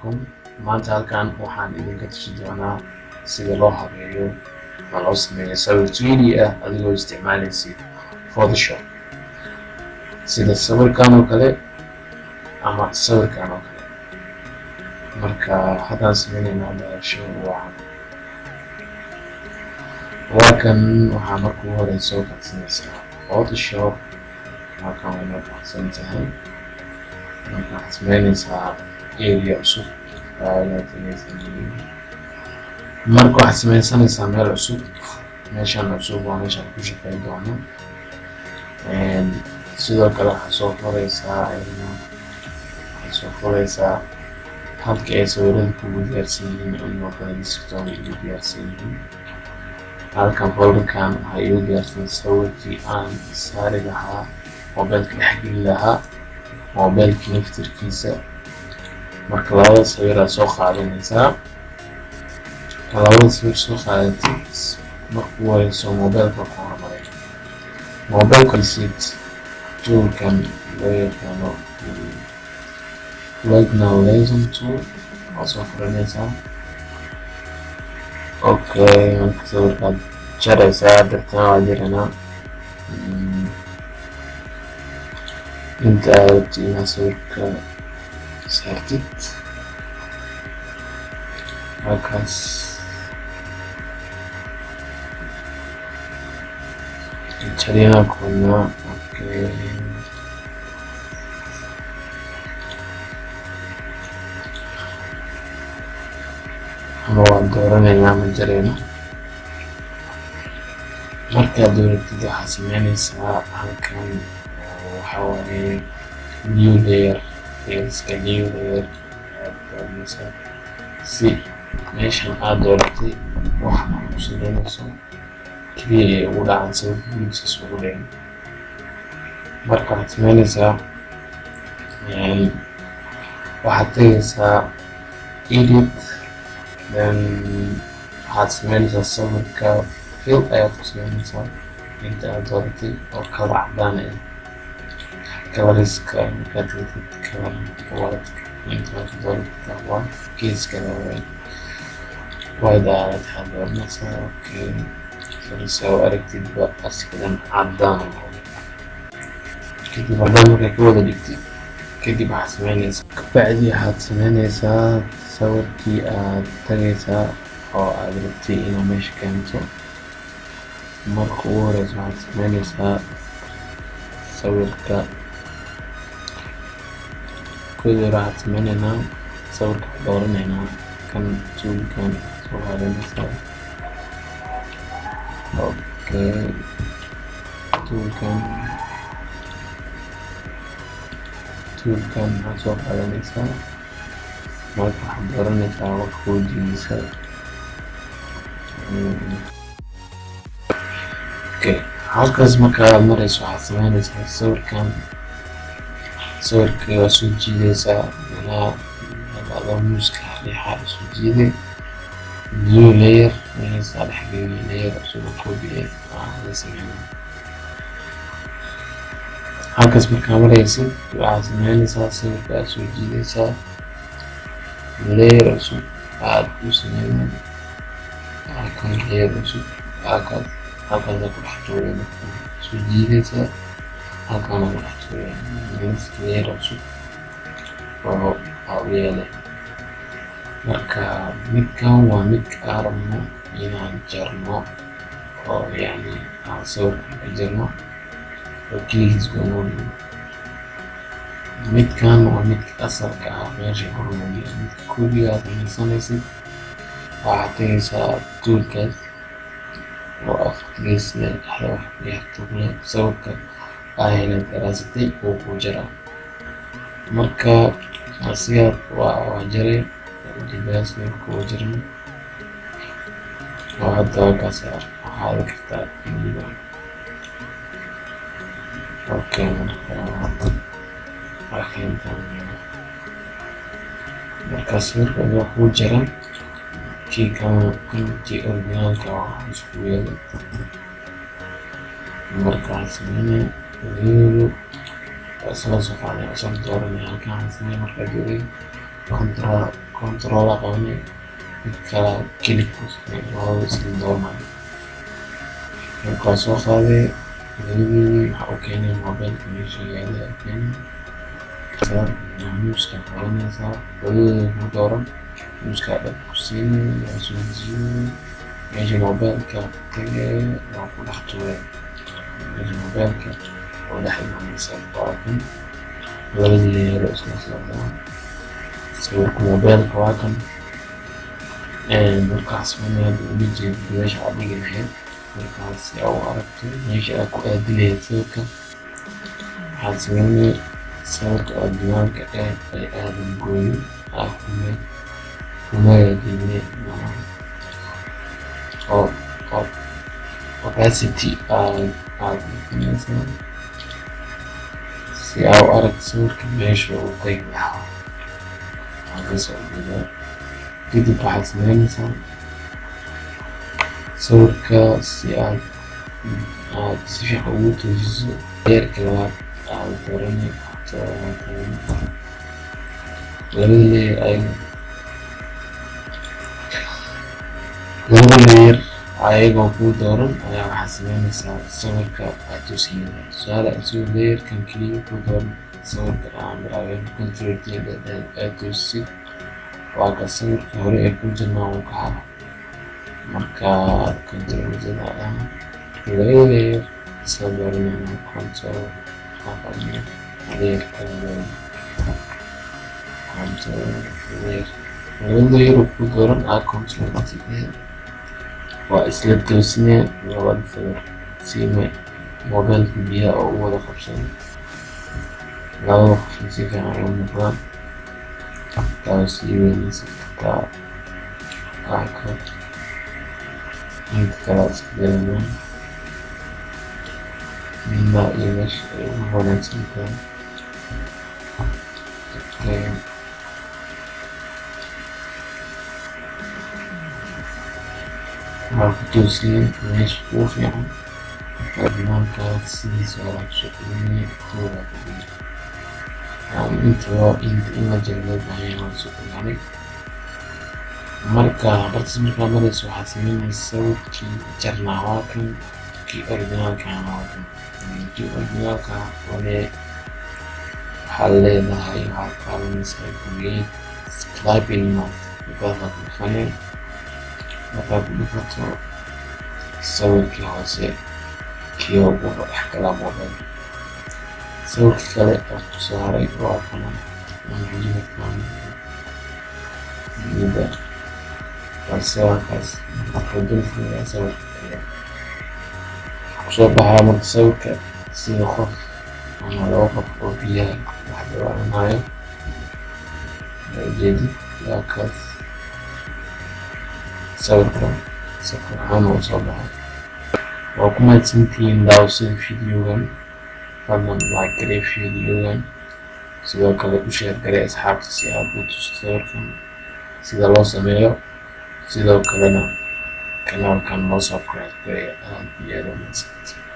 عليكم. maanta halkan waxaan idinka tusi doonaa sida loo habeeyo ama loo sameeyo sawir 3D ah adigoo isticmaalaysid Photoshop, sida sawirkan oo kale ama sawirkan oo kale. marka haddaan sameynayna barasho waa kan waxaa marka ugu horeysa oo kaadsanaysaa Photoshop. halkan way noo baxsan tahay. marka waxaad sameynaysaa area cusub. marka waxaad sameysanaysaa meel cusub. meeshan cusub waa meeshaan ku shaqeyn doono. sidoo kale waxaad soo furaysaa halka ay sawirada kugu diyaarsan yihiin oo kadajista ugu diyaarsan yihiin. halkan folderkan waxaa igu diyaarsan sawirkii aan saari lahaa, mobilka dhex geli lahaa, mobilka naftirkiisa. marka labada sawir aad soo qaadanaysaa. labada sawir soo qaadatid marka ugu horeyso mobilka ku hormaray. mobilka lisid toolkan loo yaqaano lesson tool waa soo furanaysaa. okay, marka sawirkaad jaraysaa dartan waa jiranaa. inta aad rabtid inaad sawirka saartid halkaas jarina kuna. okay, ama waan dooranaynaa ma jarayno. markaad dooratid waxaad sameynaysaa halkan waxaa waaye new layer. iska new layer aad dooranaysaa si meeshan aad dooratay wax aad ku sameynayso keliya ay ugu dhacaan sawirka gudihiisa ugu dhicin. marka waxaad sameynaysaa waxaad tagaysaa edit, then waxaad sameynaysaa sawirka fill ayaad ku sameynaysaa inta aad dooratay oo kala cadaan ah. coloriska markaad tagtid color waladka inta aad dooratay waa geeska wide aad dooranaysaa. okay, soo aragtidba askadan cadaan kadib haddana markay ka wada dhigtid kadib waxaad sameynaysaa kabacdi waxaad sameynaysaa sawirkii aad tagaysaa oo aad rabtay inaad meesha keento. marka ugu horeysa waxaad sameynaysaa sawirka koodi hore waxaad sameynaynaa sawirka dooranaynaa kan toolkan soo qaadanaysaa. okay, toolkan waxaad soo qaadanaysaa. marka waxaad dooranaysaa qofka wajigiisa. okay, halkaas marka aad marayso waxaad sameynaysaa sawirka waa soo jiidaysaa ilaa adoo muuska leexaa soo jiiday. new layer meesha dhexgeeda layer cusub oo koobiye la sameeyo. halkaas markaa maraysid waxaad sameynaysaa sawirka aad soo jiidaysaa layer cusub aad ku sameeyay. halkan layer cusub halkaas ku dhex tuuraysa soo jiidaysaa. halkan ku dhex tuuraysa layer cusub oo aad marka midkan waa midka aan rabno inaan jarno oo yani aan sawirka ka jarno oo keligiis goonooyo. midkan waa midka asalka ah meesha hormooya. midka koobiga aad samaysanaysid waxaad tagaysaa toolkaas oo afarta gees leh dhexda wax kuyaxtuble sawirka aaynaad garaasatay oo ku jira. marka asigaad waa jaray ujeedaas ku jiran oo hadda halkaas waxaad kartaa iniga. okay, marka sawirka waa ku jiran kii kama intii originalka waa isku yeelay. marka sameynay video isla soo qaaday asal dooranay halkaan sameeyay. marka joogay control qabanay mid kala click ku sameeyo isla doonaa marka soo qaaday labadii waxa uu keenay mobilka meesha yaala keenay muska qabanaysa labadii ku dooran muska dhab ku siinay soo jiiday meesha mobilka tagay waa ku dhex tuuray meesha mobilka oo dhex imanaysa baakan labadii leeyahay isla socdaan sawirka mobilka waa kan markaas wanaag ugu jeedo meesha aad dhigi lahayd markaas yaa u aragtay meesha aad ku aadi lahayd sawirka waxaad sameynay sawirka oo diiwaanka ay aadan gooyin kumaadine oo opacity aad bixinaysaa si aa u aragto sawirka meesha uu tagi lahaa kasoo jeedaa kadib waxaad sameynaysaa sawirka si aad si fiican ugu toojiso heerka labaad aad dooranay labada layer ayagoo kuu dooran ayaa waxaad sameynaysaa sawirka aad toosiyada tusaale isagoo layerkan keliya kuu dooran sawirka aan bilaabeen control-teeda aad toosisid waa ka sawirka hore ee ku jirnaa uu ka haro marka control-teeda labada layer isla dooranayna control qabanaya layerka labada layer ku dooran aa control-teeda waa isla toosinaya labada sawir si mobilka biyaha oo u wada qabsado labada qofna si fiican ay u muuqdaan taas sii weynaysan kartaa qaarka inta kale iska dareemaan midna iyo meesha ay ugu wanaagsan tahay waxaa ku toosiyay meesha ugu fiican diiwaankaas sidiisa hore kusoo qabanay tooda inta in la jiro loo baahan yahay waan soo qabanay marka bartas markaa marayso waxaad sameynaysa sawirkii jarnaa waa kan kii originaalkana waa kan kii originaalka waxaa leedahay waxaad qaadanaysaa create clipping mode markaad ku dhufanay markaad ku dhufato sawirkii hoose kii ugu dhex galaa mobile sawirka kale oo kusoo haray waa kana balse halkaas dulfuya sawirka kale kusoo baxaa marka sawirka sida qof ama laba qof oo biyaha wax dabaaranayo ujeedid halkaas sawirka si qurxan oo soo baxay waa ku mahadsantihiin daawashada fiidiyogan fadlan like garee fiidiyogan sidoo kale u share garee asxaabta si aad u tusto sawirkan sida loo sameeyo sidoo kalena kanaalkan loo subscribe garee aad iyo aad u mahadsantihiin